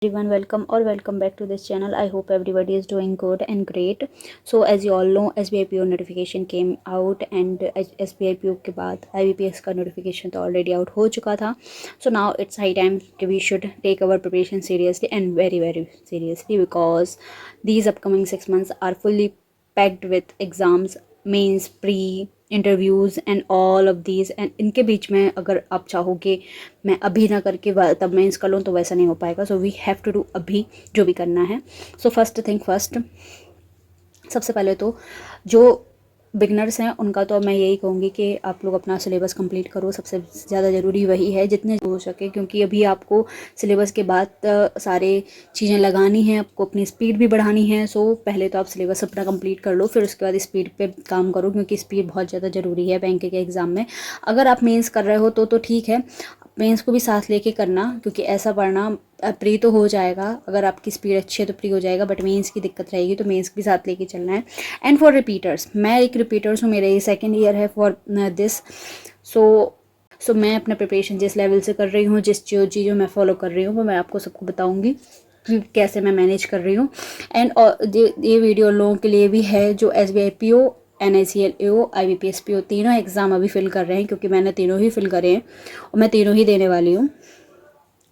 Everyone, welcome or welcome back to this channel. I hope everybody is doing good and great. So as you all know, SBIPO notification came out and SBIPO के बाद IBPS का notification तो already out हो चुका था. So now it's high time कि we should take our preparation seriously and very seriously, because these upcoming 6 months are fully packed with exams, mains, pre, interviews and all of these. And इनके बीच में अगर आप चाहो कि मैं अभी ना करके तब मेंस कर लूँ तो वैसा नहीं हो पाएगा. So we have to do अभी जो भी करना है. सो फर्स्ट थिंग फर्स्ट, सबसे पहले तो जो बिगनर्स हैं उनका तो मैं यही कहूँगी कि आप लोग अपना सिलेबस कंप्लीट करो. सबसे ज़्यादा ज़रूरी वही है जितने हो सके, क्योंकि अभी आपको सिलेबस के बाद सारे चीज़ें लगानी हैं, आपको अपनी स्पीड भी बढ़ानी है. सो पहले तो आप सिलेबस अपना कंप्लीट कर लो, फिर उसके बाद स्पीड पे काम करो, क्योंकि स्पीड बहुत ज़्यादा ज़रूरी है बैंक के एग्ज़ाम में. अगर आप मेंस कर रहे हो तो ठीक है, मेंस को भी साथ लेके करना, क्योंकि ऐसा पढ़ना प्री तो हो जाएगा. अगर आपकी स्पीड अच्छी है तो प्री हो जाएगा, बट मेंस की दिक्कत रहेगी, तो मेंस भी साथ लेके चलना है. एंड फॉर रिपीटर्स, मैं एक रिपीटर्स हूँ, मेरा ये सेकेंड ईयर है फॉर दिस. सो मैं अपना प्रिपरेशन जिस लेवल से कर रही हूँ, जिस जो चीज़ों मैं फॉलो कर रही हूँ, वो मैं आपको सबको बताऊँगी कि कैसे मैं मैनेज कर रही हूँ. एंड ये वीडियो लोगों के लिए भी है जो SBIPO, NICL AO, IBPS PO तीनों एग्ज़ाम अभी फिल कर रहे हैं, क्योंकि मैंने तीनों ही फिल करे हैं और मैं तीनों ही देने वाली हूँ.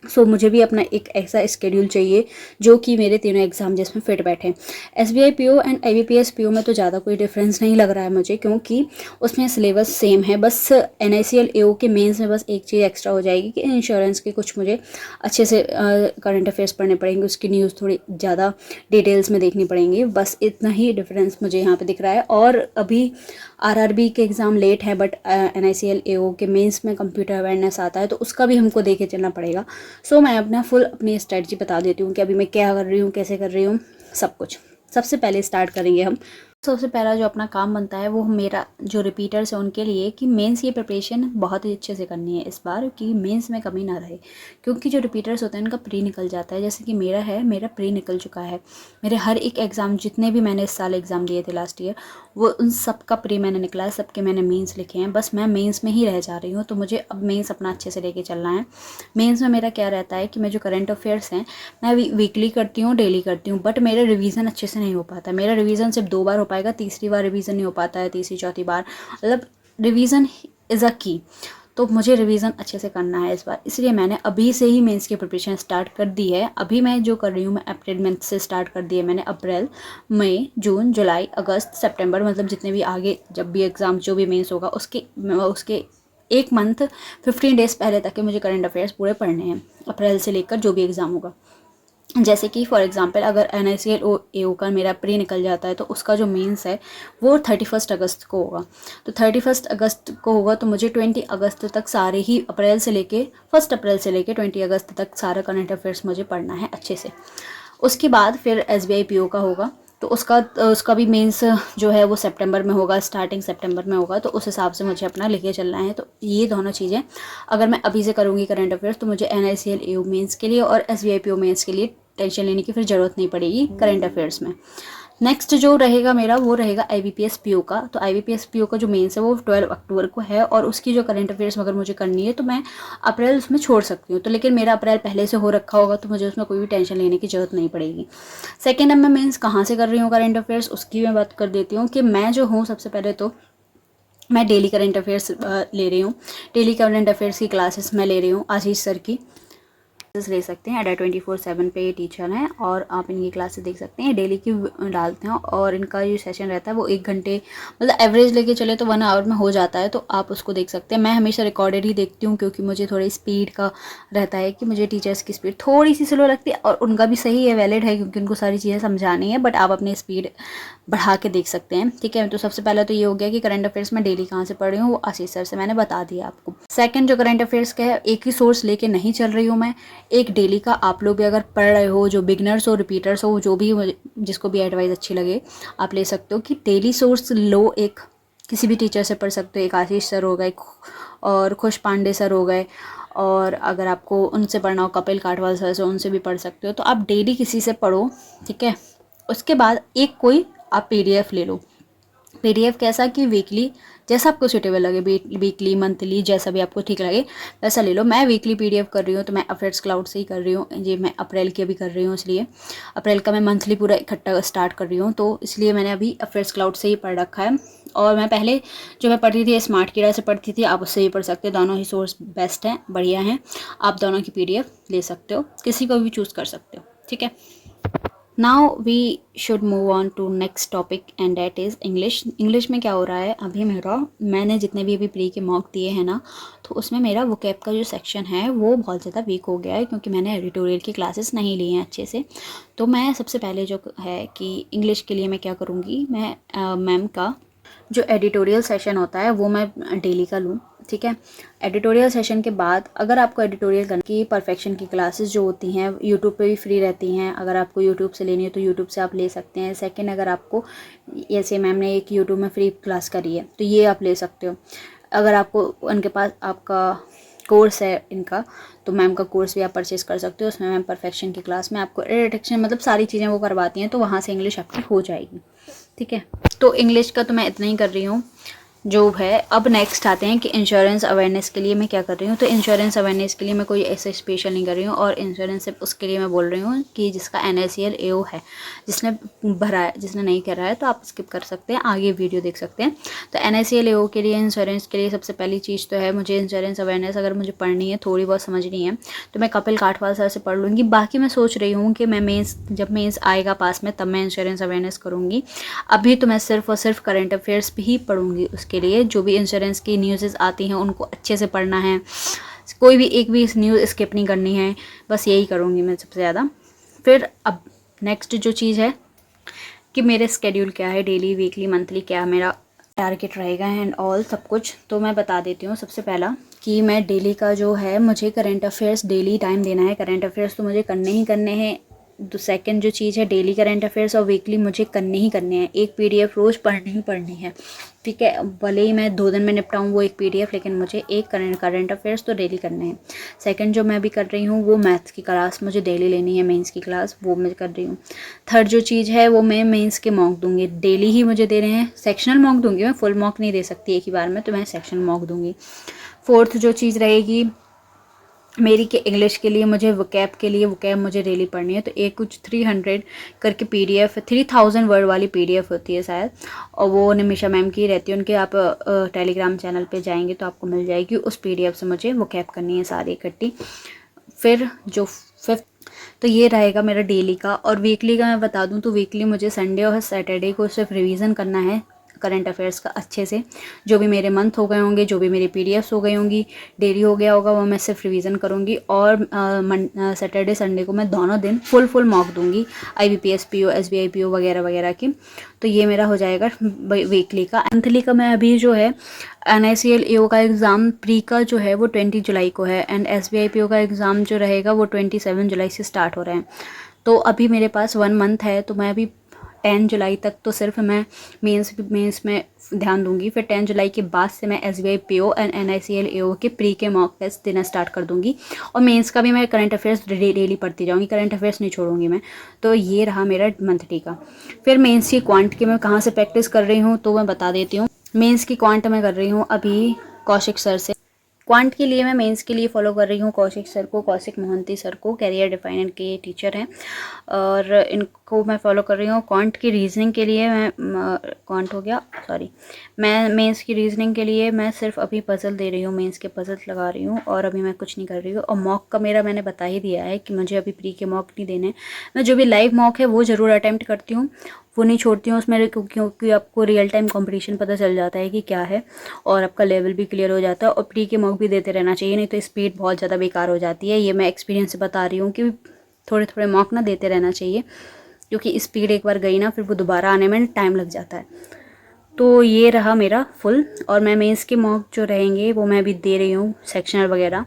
सो मुझे भी अपना एक ऐसा स्केड्यूल चाहिए जो कि मेरे तीनों एग्ज़ाम जिसमें फिट बैठे. SBIPO एंड IBPS PO में तो ज़्यादा कोई डिफरेंस नहीं लग रहा है मुझे, क्योंकि उसमें सिलेबस सेम है. बस NICL AO के मेंस में बस एक चीज़ एक्स्ट्रा हो जाएगी कि इंश्योरेंस के कुछ मुझे अच्छे से करंट अफेयर्स पढ़ने पड़ेंगे, उसकी न्यूज़ थोड़ी ज़्यादा डिटेल्स में देखनी पड़ेंगी. बस इतना ही डिफरेंस मुझे यहाँ पे दिख रहा है. और अभी RRB के एग्ज़ाम लेट है, बट NICL AO के मेंस में कंप्यूटर अवेयरनेस आता है, तो उसका भी हमको देखे चलना पड़ेगा. सो मैं अपनी स्ट्रेटजी बता देती हूँ कि अभी मैं क्या कर रही हूँ, कैसे कर रही हूँ, सब कुछ. सबसे पहले स्टार्ट करेंगे हम. सबसे पहला जो अपना काम बनता है वो मेरा जो रिपीटर्स है उनके लिए, कि मेंस की प्रिपरेशन बहुत ही अच्छे से करनी है इस बार, कि मेंस में कमी ना रहे. क्योंकि जो रिपीटर्स होते हैं उनका प्री निकल जाता है, जैसे कि मेरा है, मेरा प्री निकल चुका है. मेरे हर एक एग्ज़ाम, जितने भी मैंने इस साल एग्ज़ाम दिए थे लास्ट ईयर, वो उन सब का प्री मैंने निकला है, सबके मैंने मेंस लिखे हैं. बस मैं मेंस में ही रह जा रही हूँ, तो मुझे अब मेंस अपना अच्छे से लेके चलना है. मेंस में मेरा क्या रहता है कि मैं जो करंट अफेयर्स हैं मैं वीकली करती हूँ, डेली करती हूँ, बट मेरा रिवीजन अच्छे से नहीं हो पाता. मेरा रिवीजन सिर्फ 2 बार हो पाएगा, तीसरी बार रिवीजन नहीं हो पाता है, तीसरी चौथी बार. मतलब रिवीजन इज़ अ की. तो मुझे रिवीजन अच्छे से करना है इस बार, इसलिए मैंने अभी से ही मेंस की प्रिपरेशन स्टार्ट कर दी है. अभी मैं जो कर रही हूँ, मैं अप्रैल मंथ से स्टार्ट कर दी है मैंने. अप्रैल, मई, जून, जुलाई, अगस्त, सितंबर, मतलब जितने भी आगे जब भी एग्ज़ाम जो भी मेंस होगा उसके 1 मंथ 15 डेज़ पहले तक के मुझे करंट अफेयर्स पूरे पढ़ने हैं, अप्रैल से लेकर जो भी एग्ज़ाम होगा. जैसे कि फॉर एग्जांपल अगर NICL AO का मेरा प्री निकल जाता है, तो उसका जो मेंस है वो 31 अगस्त को होगा. तो 31 अगस्त को होगा, तो मुझे 20 अगस्त तक सारे ही, 1 अप्रैल से लेके 20 अगस्त तक सारा करंट अफेयर्स मुझे पढ़ना है अच्छे से. उसके बाद फिर SBIPO का होगा, तो उसका भी मेंस जो है वो सितंबर में होगा, स्टार्टिंग सितंबर में होगा. तो उस हिसाब से मुझे अपना लेके चलना है. तो ये दोनों चीज़ें अगर मैं अभी से करूँगी करंट अफेयर्स, तो मुझे NICL AO मेंस के लिए और SBIPO मेंस के लिए टेंशन लेने की फिर ज़रूरत नहीं पड़ेगी करंट अफेयर्स में. नेक्स्ट जो रहेगा मेरा, वो रहेगा IBPS PO का. तो IBPS PO का जो मेंस है वो 12 अक्टूबर को है, और उसकी जो करंट अफेयर्स अगर मुझे करनी है तो मैं अप्रैल उसमें छोड़ सकती हूँ. तो लेकिन मेरा अप्रैल पहले से हो रखा होगा, तो मुझे उसमें कोई भी टेंशन लेने की ज़रूरत नहीं पड़ेगी. सेकेंड, अब मैं मेंस कहाँ से कर रही हूँ करंट अफेयर्स, उसकी मैं बात कर देती हूँ. कि मैं जो हूँ, सबसे पहले तो मैं डेली करंट अफेयर्स ले रही हूँ. डेली करंट अफेयर्स की क्लासेस मैं ले रही हूँ आशीष सर की. ले सकते हैं, अडा 24/7 पे ये टीचर हैं, और आप इनकी क्लासेस देख सकते हैं. डेली की डालते हैं, और इनका जो सेशन रहता है वो 1 घंटे, मतलब एवरेज लेके चले तो 1 आवर में हो जाता है, तो आप उसको देख सकते हैं. मैं हमेशा रिकॉर्डेड ही देखती हूँ, क्योंकि मुझे थोड़ी स्पीड का रहता है कि मुझे टीचर्स की स्पीड थोड़ी सी स्लो लगती है, और उनका भी सही है, वैलिड है, क्योंकि उनको सारी चीज़ें समझानी है, बट आप अपनी स्पीड बढ़ा के देख सकते हैं. ठीक है, तो सबसे पहले तो ये हो गया कि करंट अफेयर्स में डेली कहाँ से पढ़ रही हूँ, वो आशीष सर से मैंने बता दिया आपको. सेकंड, जो करंट अफेयर्स का है, एक ही सोर्स लेके नहीं चल रही हूँ मैं, एक डेली का. आप लोग भी अगर पढ़ रहे हो, जो बिगनर्स हो, रिपीटर्स हो, जो भी जिसको भी एडवाइस अच्छी लगे, आप ले सकते हो कि डेली सोर्स लो. एक किसी भी टीचर से पढ़ सकते हो, एक आशीष सर हो गए, और खुश पांडे सर हो गए, और अगर आपको उनसे पढ़ना हो, कपिल काटवाल सर से, उनसे भी पढ़ सकते हो. तो आप डेली किसी से पढ़ो, ठीक है. उसके बाद एक कोई आप PDF ले लो, PDF कैसा कि वीकली, जैसा आपको सूटेबल लगे, वीकली मंथली जैसा भी आपको ठीक लगे वैसा ले लो। मैं वीकली PDF कर रही हूँ तो मैं अफेयर्स क्लाउड से ही कर रही हूँ। ये मैं अप्रैल की अभी कर रही हूँ, इसलिए अप्रैल का मैं मंथली पूरा इकट्ठा स्टार्ट कर रही हूँ, तो इसलिए मैंने अभी अफेयर्स क्लाउड से ही पढ़ रखा है। और मैं पहले जो मैं पढ़ती थी स्मार्ट कीड़ा से पढ़ती थी, आप उससे भी पढ़ सकते हो। दोनों ही सोर्स बेस्ट हैं, बढ़िया हैं। आप दोनों की PDF ले सकते हो, किसी को भी चूज़ कर सकते हो, ठीक है। Now we should move on to next topic and that is English. English में क्या हो रहा है अभी मैंने जितने भी अभी प्री के मॉक दिए हैं ना, तो उसमें मेरा वोकैब का जो सेक्शन है वो बहुत ज़्यादा वीक हो गया है, क्योंकि मैंने एडिटोरियल की क्लासेस नहीं ली हैं अच्छे से। तो मैं सबसे पहले जो है कि इंग्लिश के लिए मैं क्या करूँगी, मैं मैम का जो एडिटोरियल सेशन होता है वो मैं डेली का लूँ, ठीक है। एडिटोरियल सेशन के बाद अगर आपको एडिटोरियल करने की परफेक्शन की क्लासेस जो होती हैं यूट्यूब पे भी फ्री रहती हैं, अगर आपको यूट्यूब से लेनी है तो यूट्यूब से आप ले सकते हैं। सेकंड, अगर आपको जैसे मैम ने एक यूट्यूब में फ्री क्लास करी है तो ये आप ले सकते हो। अगर आपको उनके पास आपका कोर्स है इनका, तो मैम का कोर्स भी आप परचेज़ कर सकते हो। उसमें मैम परफेक्शन की क्लास में आपको डिटेक्शन मतलब सारी चीज़ें वो करवाती हैं, तो वहाँ से इंग्लिश आपकी हो जाएगी, ठीक है। तो इंग्लिश का तो मैं इतना ही कर रही हूँ जो है। अब नेक्स्ट आते हैं कि इंश्योरेंस अवेयरनेस के लिए मैं क्या कर रही हूँ। तो इंश्योरेंस अवेयरनेस के लिए मैं कोई ऐसे स्पेशल नहीं कर रही हूँ, और इंश्योरेंस सिर्फ उसके लिए मैं बोल रही हूँ कि जिसका NACL AO है, जिसने भरा है। जिसने नहीं करा है तो आप स्किप कर सकते हैं, आगे वीडियो देख सकते हैं। तो NACL AO के लिए, इंश्योरेंस के लिए सबसे पहली चीज़ तो है मुझे इंश्योरेंस अवेयरनेस अगर मुझे पढ़नी है, थोड़ी बहुत समझनी है, तो मैं कपिल काठवाल सर से पढ़ लूँगी। बाकी मैं सोच रही हूँ कि मैं जब मेंस आएगा पास में तब मैं इंश्योरेंस अवेयरनेस करूँगी। अभी तो मैं सिर्फ और सिर्फ करंट अफेयर्स भी ही पढ़ूँगी। उसके लिए जो भी इंश्योरेंस की न्यूज़ आती हैं उनको अच्छे से पढ़ना है, कोई भी एक भी न्यूज़ स्किप नहीं करनी है, बस यही करूँगी मैं सबसे ज़्यादा। फिर अब नेक्स्ट जो चीज़ है कि मेरे स्केड्यूल क्या है, डेली वीकली मंथली क्या मेरा टारगेट रहेगा एंड ऑल सब कुछ, तो मैं बता देती हूँ। सबसे पहला कि मैं डेली का जो है, मुझे करंट अफेयर्स डेली टाइम देना है। करंट अफेयर्स तो मुझे करने ही करने हैं। तो सेकंड जो चीज़ है, डेली करंट अफेयर्स और वीकली मुझे करने ही करने हैं। एक PDF रोज़ पढ़नी ही पढ़नी है, ठीक है। भले ही मैं 2 दिन में निपटाऊँ वो एक PDF, लेकिन मुझे एक करंट अफेयर्स तो डेली करने हैं। सेकंड जो मैं अभी कर रही हूँ वो मैथ्स की क्लास मुझे डेली लेनी है, मेंस की क्लास वो मैं कर रही हूँ। थर्ड जो चीज़ है वो मैं मेंस के मॉक दूंगी, डेली ही मुझे दे रहे हैं। सेक्शनल मॉक दूंगी मैं, फुल मॉक नहीं दे सकती एक ही बार में, तो मैं सेक्शनल मॉक दूंगी। फोर्थ जो चीज़ रहेगी मेरी कि इंग्लिश के लिए मुझे वोकैब मुझे डेली पढ़नी है। तो एक कुछ 300 करके PDF, 3000 वर्ड वाली PDF होती है शायद, और वो निमिषा मैम की रहती है। उनके आप टेलीग्राम चैनल पे जाएंगे तो आपको मिल जाएगी। उस PDF से मुझे वोकैब करनी है सारी इकट्ठी। फिर जो फिफ्थ, तो ये रहेगा मेरा डेली का। और वीकली का मैं बता दूं तो वीकली मुझे संडे और सैटरडे को सिर्फ रिवीजन करना है करंट अफेयर्स का अच्छे से। जो भी मेरे मंथ हो गए होंगे, जो भी मेरी PDFs हो गई होंगी, डेली हो गया होगा, वो मैं सिर्फ रिवीजन करूँगी। और सैटरडे संडे को मैं दोनों दिन फुल मॉक दूंगी, IBPS PO SBI PO वगैरह वगैरह की। तो ये मेरा हो जाएगा वीकली का। मंथली का मैं अभी जो है NACL AO का एग्ज़ाम प्री का जो है वो 20 जुलाई को है, एंड SBI PO का एग्ज़ाम जो रहेगा वो 27 जुलाई से स्टार्ट हो रहे हैं। तो अभी मेरे पास 1 मंथ है, तो मैं अभी 10 जुलाई तक तो सिर्फ मैं मेंस में ध्यान दूंगी। फिर 10 जुलाई के बाद से मैं SBI PO and NACL AO के प्री के मॉक टेस्ट देना स्टार्ट कर दूंगी। और मेंस का भी मैं करंट अफेयर्स डेली पढ़ती जाऊंगी, करंट अफेयर्स नहीं छोड़ूंगी मैं। तो ये रहा मेरा मंथली का। फिर मेंस की क्वांट की मैं कहाँ से प्रैक्टिस कर रही हूँ तो मैं बता देती हूँ। मेंस की क्वांट मैं कर रही हूँ अभी कौशिक सर से। क्वांट के लिए मैं मेंस के लिए फॉलो कर रही हूँ कौशिक सर को, कौशिक मोहंती सर को, कैरियर डिफाइनर के टीचर हैं, और इनको मैं फॉलो कर रही हूँ। क्वांट की रीजनिंग के लिए मैं क्वांट हो गया सॉरी मैं मेंस की रीजनिंग के लिए मैं सिर्फ अभी पजल दे रही हूँ, मेंस के पजल लगा रही हूँ, और अभी मैं कुछ नहीं कर रही हूँ। और मॉक का मेरा मैंने बता ही दिया है कि मुझे अभी प्री के मॉक नहीं देने। मैं जो भी लाइव मॉक है वो ज़रूर अटैम्प्ट करती हूँ, वो नहीं छोड़ती हूँ उसमें, क्योंकि आपको रियल टाइम कंपटीशन पता चल जाता है कि क्या है, और आपका लेवल भी क्लियर हो जाता है। और प्री के मॉक भी देते रहना चाहिए, नहीं तो स्पीड बहुत ज़्यादा बेकार हो जाती है। ये मैं एक्सपीरियंस से बता रही हूँ कि थोड़े थोड़े मॉक ना देते रहना चाहिए, क्योंकि स्पीड एक बार गई ना फिर वो दोबारा आने में टाइम लग जाता है। तो ये रहा मेरा फुल। और मैं मेंस के मॉक जो रहेंगे वो मैं अभी दे रही हूँ, सेक्शनल वगैरह,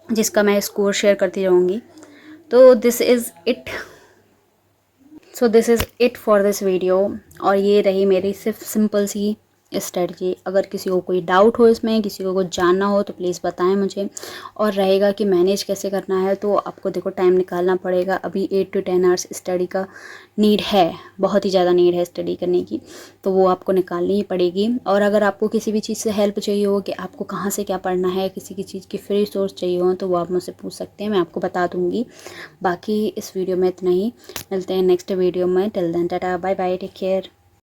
जिसका मैं स्कोर शेयर करती रहूँगी। तो this is it for this video. और ये रही मेरी सिर्फ सिंपल सी स्ट्रेटजी। अगर किसी को कोई डाउट हो इसमें, किसी को कुछ जानना हो तो प्लीज़ बताएं मुझे। और रहेगा कि मैनेज कैसे करना है, तो आपको देखो टाइम निकालना पड़ेगा। अभी 8 to 10 आवर्स स्टडी का नीड है, बहुत ही ज़्यादा नीड है स्टडी करने की, तो वो आपको निकालनी ही पड़ेगी। और अगर आपको किसी भी चीज़ से हेल्प चाहिए हो कि आपको कहाँ से क्या पढ़ना है, किसी की चीज़ की फ्री सोर्स चाहिए हो, तो वो आप मुझसे पूछ सकते हैं, मैं आपको बता दूँगी। बाकी इस वीडियो में इतना ही, मिलते हैं नेक्स्ट वीडियो में। Till then tata, bye bye, take care.